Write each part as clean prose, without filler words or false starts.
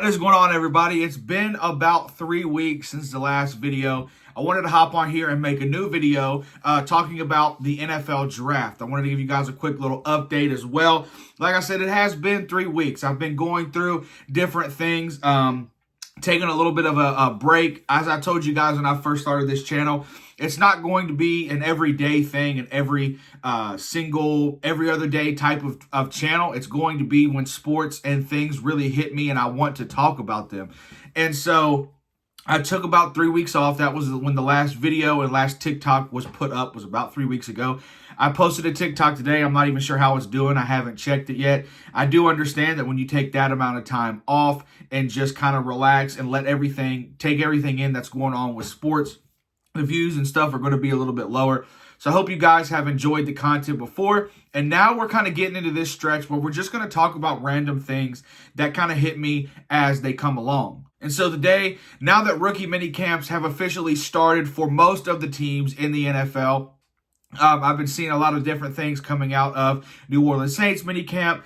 What is going on, everybody? It's been about 3 weeks since the last video. I wanted to hop on here and make a new video talking about the NFL draft. I wanted to give you guys a quick little update as well. Like I said, it has been 3 weeks. I've been going through different things, taking a little bit of a break. As I told you guys when I first started this channel, it's not going to be an everyday thing and every other day type of channel. It's going to be when sports and things really hit me and I want to talk about them. And so I took about 3 weeks off. That was when the last video and last TikTok was put up, was about 3 weeks ago. I posted a TikTok today. I'm not even sure how it's doing. I haven't checked it yet. I do understand that when you take that amount of time off and just kind of relax and take everything in that's going on with sports, the views and stuff are going to be a little bit lower. So I hope you guys have enjoyed the content before. And now we're kind of getting into this stretch where we're just going to talk about random things that kind of hit me as they come along. And so today, now that rookie mini camps have officially started for most of the teams in the NFL, I've been seeing a lot of different things coming out of New Orleans Saints minicamp,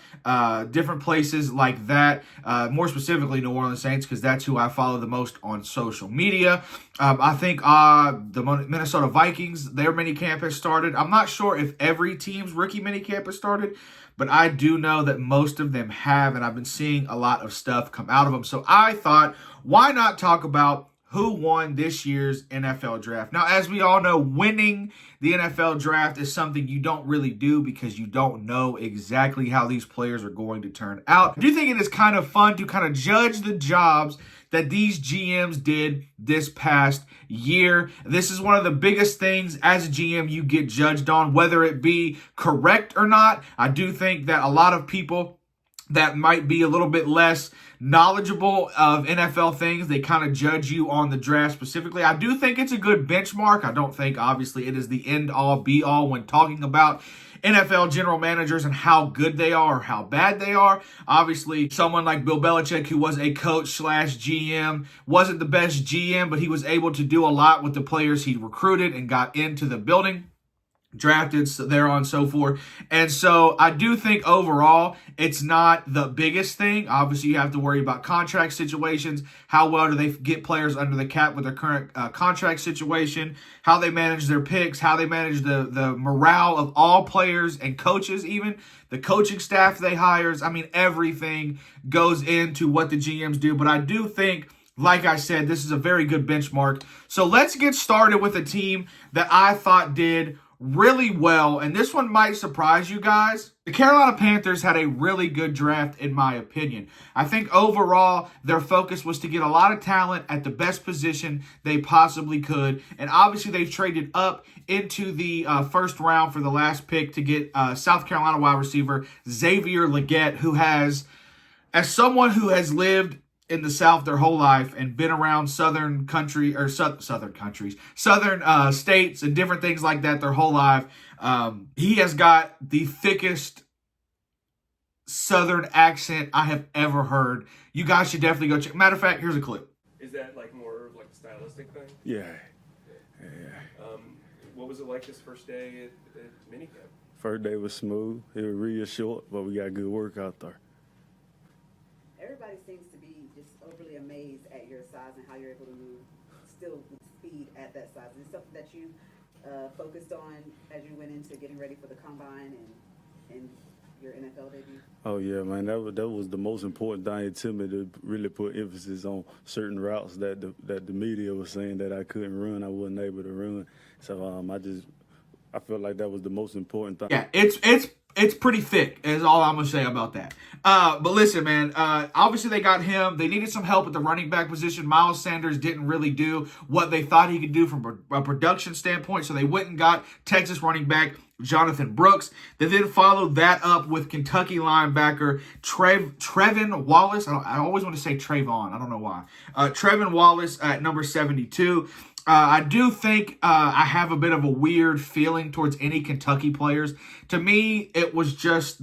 different places like that, more specifically New Orleans Saints, because that's who I follow the most on social media. I think the Minnesota Vikings, their minicamp has started. I'm not sure if every team's rookie minicamp has started, but I do know that most of them have, and I've been seeing a lot of stuff come out of them. So I thought, why not talk about who won this year's NFL draft? Now, as we all know, winning the NFL draft is something you don't really do because you don't know exactly how these players are going to turn out. I do think it is kind of fun to kind of judge the jobs that these GMs did this past year. This is one of the biggest things as a GM you get judged on, whether it be correct or not. I do think that a lot of people that might be a little bit less knowledgeable of NFL things, they kind of judge you on the draft specifically. I do think it's a good benchmark. I don't think, obviously, it is the end-all, be-all when talking about NFL general managers and how good they are or how bad they are. Obviously, someone like Bill Belichick, who was a coach / GM, wasn't the best GM, but he was able to do a lot with the players he recruited and got into the building, drafted, so there on and so forth. And so I do think overall it's not the biggest thing. Obviously, you have to worry about contract situations. How well do they get players under the cap with their current contract situation? How they manage their picks? How they manage the morale of all players and coaches, even the coaching staff they hires. I mean, everything goes into what the GMs do. But I do think, like I said, this is a very good benchmark. So let's get started with a team that I thought did really well, and this one might surprise you guys. The Carolina Panthers had a really good draft, in my opinion. I think overall, their focus was to get a lot of talent at the best position they possibly could, and obviously they've traded up into the first round for the last pick to get South Carolina wide receiver Xavier Legette, who has, as someone who has lived in the South their whole life and been around southern states and different things like that their whole life, he has got the thickest southern accent I have ever heard. You guys should definitely go check. Matter of fact, here's a clip. Is that like more of like a stylistic thing? Yeah. What was it like this first day at minicamp? First day was smooth. It was real short, but we got good work out there. Everybody seems to be just overly amazed at your size and how you're able to move still with speed at that size. Is it something that you focused on as you went into getting ready for the combine and your NFL debut? Oh yeah, man, that was the most important thing to me, to really put emphasis on certain routes that the media was saying that I couldn't run, I wasn't able to run. So I felt like that was the most important thing. Yeah, it's pretty thick, is all I'm going to say about that. But listen, man, obviously they got him. They needed some help at the running back position. Miles Sanders didn't really do what they thought he could do from a production standpoint, so they went and got Texas running back Jonathan Brooks. They then followed that up with Kentucky linebacker Trevin Wallace. I always want to say Trayvon. I don't know why. Trevin Wallace at number 72. I do think I have a bit of a weird feeling towards any Kentucky players. To me, it was just,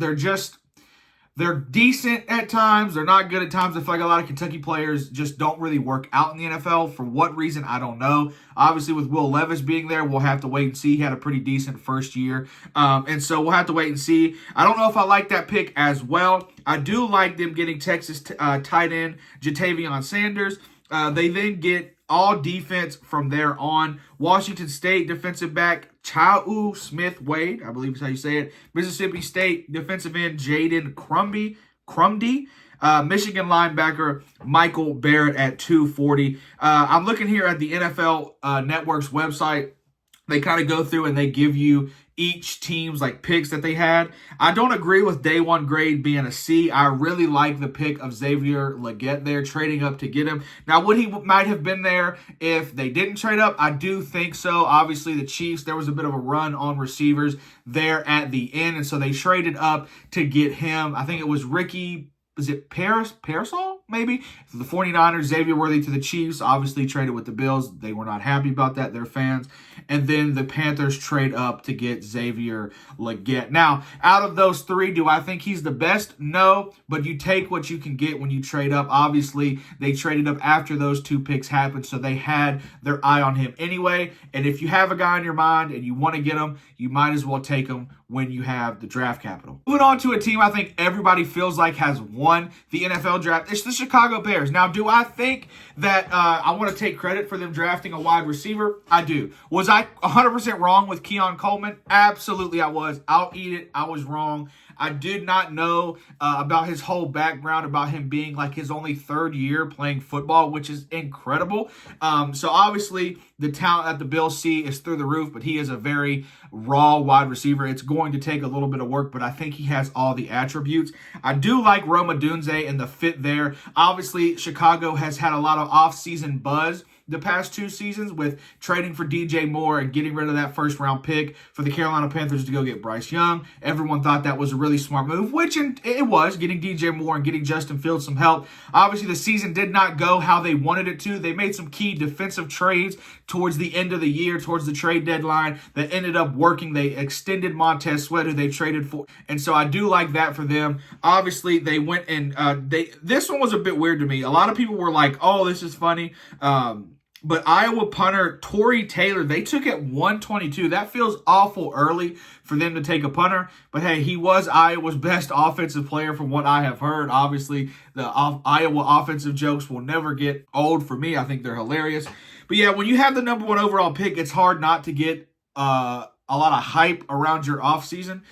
They're decent at times. They're not good at times. I feel like a lot of Kentucky players just don't really work out in the NFL. For what reason, I don't know. Obviously, with Will Levis being there, we'll have to wait and see. He had a pretty decent first year. And so we'll have to wait and see. I don't know if I like that pick as well. I do like them getting Texas tight end Jatavion Sanders. They then get all defense from there on. Washington State defensive back Chau Smith-Wade, I believe is how you say it. Mississippi State defensive end Jaden Crumdy. Michigan linebacker Michael Barrett at 240. I'm looking here at the NFL Network's website. They kind of go through and they give you each team's like picks that they had. I don't agree with day one grade being a C. I really like the pick of Xavier Legette there, trading up to get him. Now, would he might have been there if they didn't trade up? I do think so. Obviously, the Chiefs, there was a bit of a run on receivers there at the end, and so they traded up to get him. I think it was Parasol? Maybe. So the 49ers, Xavier Worthy to the Chiefs, obviously traded with the Bills. They were not happy about that. They're fans. And then the Panthers trade up to get Xavier Legette. Now, out of those three, do I think he's the best? No, but you take what you can get when you trade up. Obviously, they traded up after those two picks happened, so they had their eye on him anyway. And if you have a guy in your mind and you want to get him, you might as well take him when you have the draft capital. Moving on to a team I think everybody feels like has won the NFL draft. It's the Chicago Bears. Now, do I think that I want to take credit for them drafting a wide receiver? I do. Was I 100% wrong with Keon Coleman? Absolutely I was. I'll eat it. I was wrong. I did not know about his whole background, about him being like his only third year playing football, which is incredible. So obviously the talent that the Bills see is through the roof, but he is a very raw wide receiver. It's going to take a little bit of work, but I think he has all the attributes. I do like Rome Odunze and the fit there. Obviously, Chicago has had a lot of offseason buzz the past 2 seasons with trading for DJ Moore and getting rid of that first round pick for the Carolina Panthers to go get Bryce Young. Everyone thought that was a really smart move, which it was, getting DJ Moore and getting Justin Fields some help. Obviously, the season did not go how they wanted it to. They made some key defensive trades towards the end of the year, towards the trade deadline, that ended up working. They extended Montez Sweat, who they traded for. And so I do like that for them. Obviously, they went and this one was a bit weird to me. A lot of people were like, oh, this is funny. But Iowa punter Tory Taylor, they took at 122. That feels awful early for them to take a punter. But hey, he was Iowa's best offensive player from what I have heard. Obviously, the Iowa offensive jokes will never get old for me. I think they're hilarious. But yeah, when you have the number 1 overall pick, it's hard not to get a lot of hype around your offseason.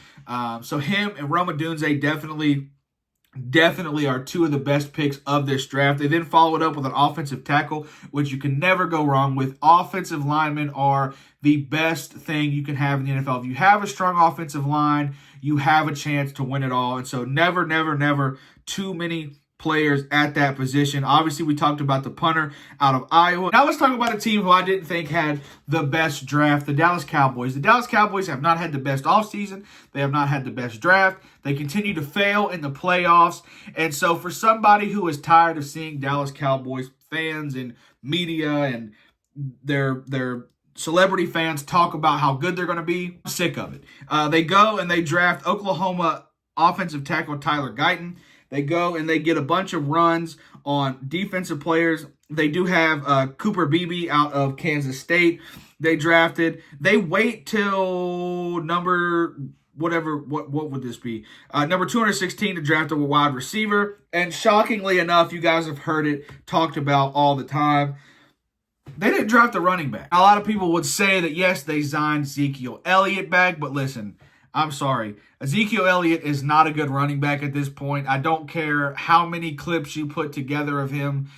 So him and Rome Odunze definitely are 2 of the best picks of this draft. They then followed up with an offensive tackle, which you can never go wrong with. Offensive linemen are the best thing you can have in the NFL. If you have a strong offensive line, you have a chance to win it all. And so never too many players at that position. Obviously, we talked about the punter out of Iowa. Now let's talk about a team who I didn't think had the best draft, the Dallas Cowboys. The Dallas Cowboys have not had the best offseason. They have not had the best draft. They continue to fail in the playoffs. And so for somebody who is tired of seeing Dallas Cowboys fans and media and their celebrity fans talk about how good they're going to be, I'm sick of it. They go and they draft Oklahoma offensive tackle Tyler Guyton. They go and they get a bunch of runs on defensive players. They do have Cooper Beebe out of Kansas State. They drafted. They wait till number whatever. What would this be? Number 216 to draft a wide receiver. And shockingly enough, you guys have heard it talked about all the time. They didn't draft a running back. A lot of people would say that yes, they signed Ezekiel Elliott back, but listen. I'm sorry. Ezekiel Elliott is not a good running back at this point. I don't care how many clips you put together of him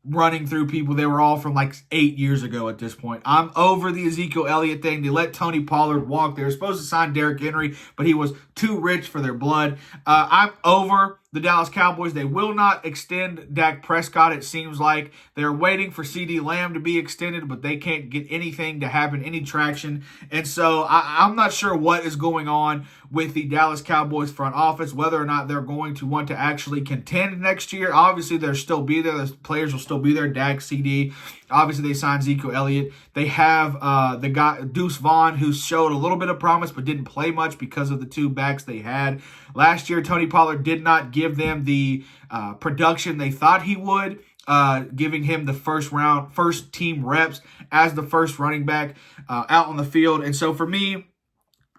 running through people. They were all from like 8 years ago at this point. I'm over the Ezekiel Elliott thing. They let Tony Pollard walk. They were supposed to sign Derrick Henry, but he was too rich for their blood. I'm over the Dallas Cowboys. They will not extend Dak Prescott, it seems like. They're waiting for CeeDee Lamb to be extended, but they can't get anything to happen, any traction. And so I'm not sure what is going on with the Dallas Cowboys front office, whether or not they're going to want to actually contend next year. Obviously, they'll still be there. The players will still be there. Dak, CD. Obviously, they signed Ezekiel Elliott. They have the guy, Deuce Vaughn, who showed a little bit of promise but didn't play much because of the two backs they had. Last year, Tony Pollard did not give them the production they thought he would. Giving him the first team reps as the first running back out on the field. And so for me,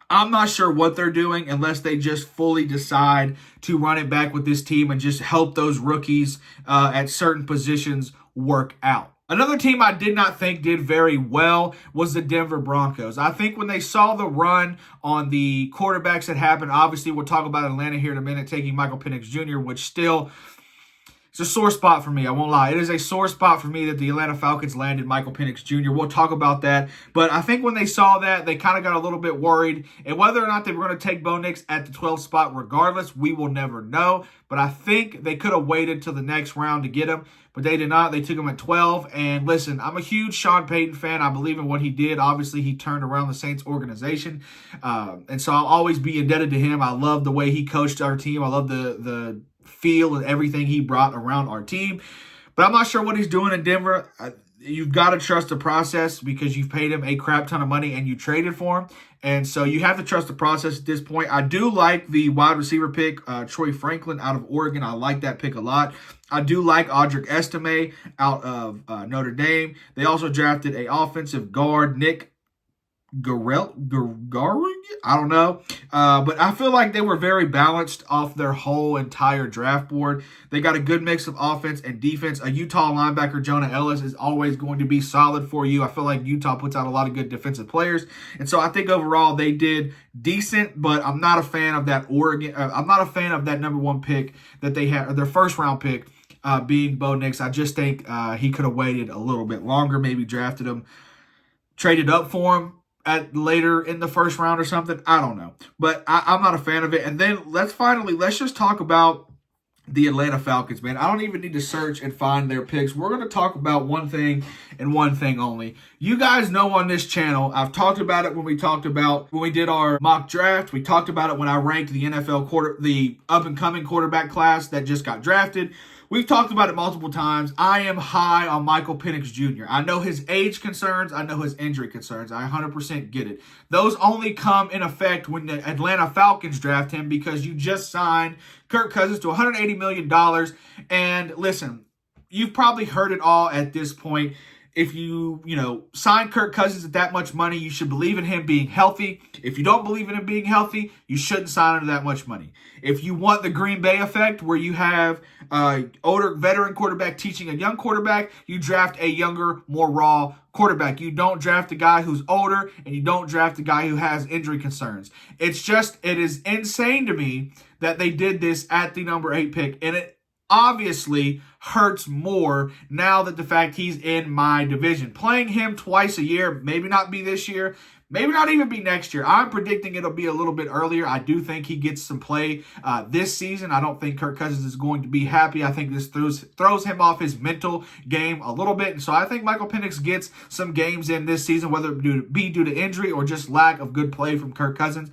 I'm not sure what they're doing unless they just fully decide to run it back with this team and just help those rookies at certain positions work out. Another team I did not think did very well was the Denver Broncos. I think when they saw the run on the quarterbacks that happened, obviously we'll talk about Atlanta here in a minute, taking Michael Penix Jr., which still... it's a sore spot for me. I won't lie. It is a sore spot for me that the Atlanta Falcons landed Michael Penix Jr. We'll talk about that. But I think when they saw that, they kind of got a little bit worried. And whether or not they were going to take Bo Nix at the 12th spot regardless, we will never know. But I think they could have waited till the next round to get him. But they did not. They took him at 12. And listen, I'm a huge Sean Payton fan. I believe in what he did. Obviously, he turned around the Saints organization. And so I'll always be indebted to him. I love the way he coached our team. I love the feel and everything he brought around our team. But I'm not sure what he's doing in Denver. You've got to trust the process because you've paid him a crap ton of money and you traded for him. And so you have to trust the process at this point. I do like the wide receiver pick, Troy Franklin out of Oregon. I like that pick a lot. I do like Audric Estime out of Notre Dame. They also drafted an offensive guard, Nick Garing? I don't know. But I feel like they were very balanced off their whole entire draft board. They got a good mix of offense and defense. A Utah linebacker, Jonah Ellis, is always going to be solid for you. I feel like Utah puts out a lot of good defensive players. And so I think overall they did decent, but I'm not a fan of that I'm not a fan of that number one pick that they had, their first round pick being Bo Nix. I just think he could have waited a little bit longer, maybe drafted him, traded up for him at later in the first round or something. I don't know. But I'm not a fan of it. And then let's just talk about the Atlanta Falcons, man. I don't even need to search and find their picks. We're going to talk about one thing and one thing only. You guys know on this channel, I've talked about it when we did our mock draft. We talked about it when I ranked the the up-and-coming quarterback class that just got drafted. We've talked about it multiple times. I am high on Michael Penix Jr. I know his age concerns. I know his injury concerns. I 100% get it. Those only come in effect when the Atlanta Falcons draft him because you just signed Kirk Cousins to $180 million. And listen, you've probably heard it all at this point. If you sign Kirk Cousins at that much money, you should believe in him being healthy. If you don't believe in him being healthy, you shouldn't sign him to that much money. If you want the Green Bay effect where you have an older veteran quarterback teaching a young quarterback, you draft a younger, more raw quarterback. You don't draft a guy who's older and you don't draft a guy who has injury concerns. It is insane to me that they did this at the number 8 pick, and it obviously hurts more now that the fact he's in my division. Playing him twice a year, maybe not be this year, maybe not even be next year. I'm predicting it'll be a little bit earlier. I do think he gets some play this season. I don't think Kirk Cousins is going to be happy. I think this throws him off his mental game a little bit. And so I think Michael Penix gets some games in this season, whether it be due to injury or just lack of good play from Kirk Cousins.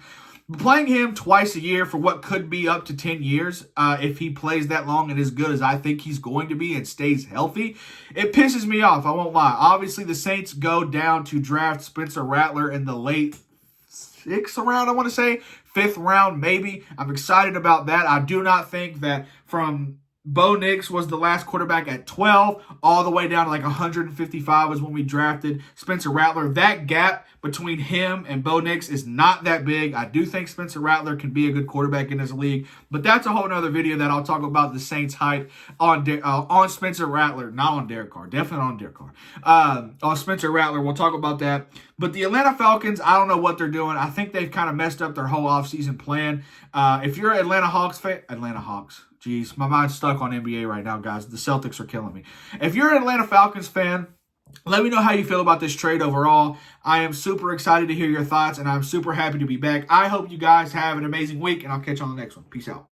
Playing him twice a year for what could be up to 10 years, if he plays that long and as good as I think he's going to be and stays healthy, it pisses me off. I won't lie. Obviously, the Saints go down to draft Spencer Rattler in the late 6th round, I want to say. 5th round, maybe. I'm excited about that. I do not think that from Bo Nix was the last quarterback at 12, all the way down to like 155 was when we drafted Spencer Rattler. That gap between him and Bo Nix is not that big. I do think Spencer Rattler can be a good quarterback in this league, but that's a whole nother video that I'll talk about the Saints' hype on Spencer Rattler, not on Derek Carr, definitely on Derek Carr. On Spencer Rattler, we'll talk about that. But the Atlanta Falcons, I don't know what they're doing. I think they've kind of messed up their whole offseason plan. If you're an Atlanta Hawks fan, Jeez, my mind's stuck on NBA right now, guys. The Celtics are killing me. If you're an Atlanta Falcons fan, let me know how you feel about this trade overall. I am super excited to hear your thoughts, and I'm super happy to be back. I hope you guys have an amazing week, and I'll catch you on the next one. Peace out.